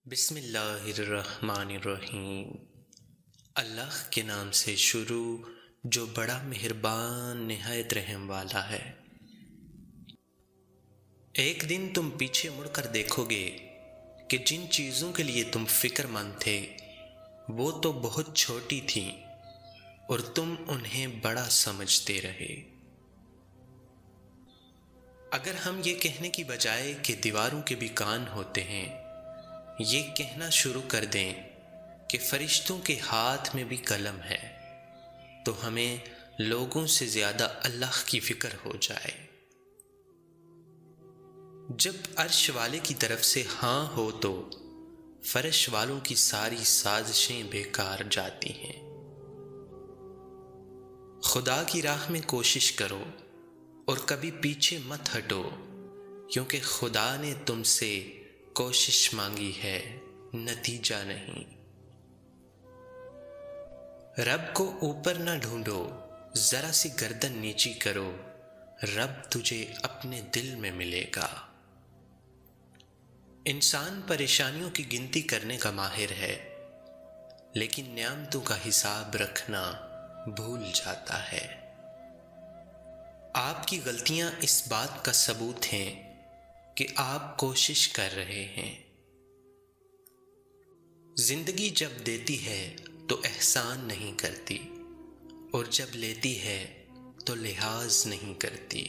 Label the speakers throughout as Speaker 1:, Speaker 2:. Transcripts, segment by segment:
Speaker 1: بسم اللہ الرحمن الرحیم۔ اللہ کے نام سے شروع جو بڑا مہربان نہایت رحم والا ہے۔ ایک دن تم پیچھے مڑ کر دیکھو گے کہ جن چیزوں کے لیے تم فکر مند تھے وہ تو بہت چھوٹی تھیں اور تم انہیں بڑا سمجھتے رہے۔ اگر ہم یہ کہنے کی بجائے کہ دیواروں کے بھی کان ہوتے ہیں، یہ کہنا شروع کر دیں کہ فرشتوں کے ہاتھ میں بھی قلم ہے، تو ہمیں لوگوں سے زیادہ اللہ کی فکر ہو جائے۔ جب عرش والے کی طرف سے ہاں ہو تو فرش والوں کی ساری سازشیں بیکار جاتی ہیں۔ خدا کی راہ میں کوشش کرو اور کبھی پیچھے مت ہٹو، کیونکہ خدا نے تم سے کوشش مانگی ہے، نتیجہ نہیں۔ رب کو اوپر نہ ڈھونڈو، ذرا سی گردن نیچی کرو، رب تجھے اپنے دل میں ملے گا۔ انسان پریشانیوں کی گنتی کرنے کا ماہر ہے، لیکن نعمتوں کا حساب رکھنا بھول جاتا ہے۔ آپ کی غلطیاں اس بات کا ثبوت ہیں کہ آپ کوشش کر رہے ہیں۔ زندگی جب دیتی ہے تو احسان نہیں کرتی، اور جب لیتی ہے تو لحاظ نہیں کرتی۔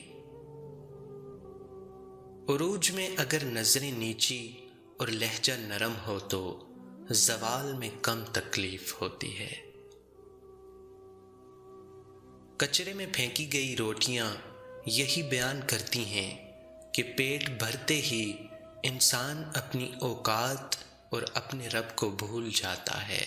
Speaker 1: عروج میں اگر نظریں نیچی اور لہجہ نرم ہو تو زوال میں کم تکلیف ہوتی ہے۔ کچرے میں پھینکی گئی روٹیاں یہی بیان کرتی ہیں کہ پیٹ بھرتے ہی انسان اپنی اوقات اور اپنے رب کو بھول جاتا ہے۔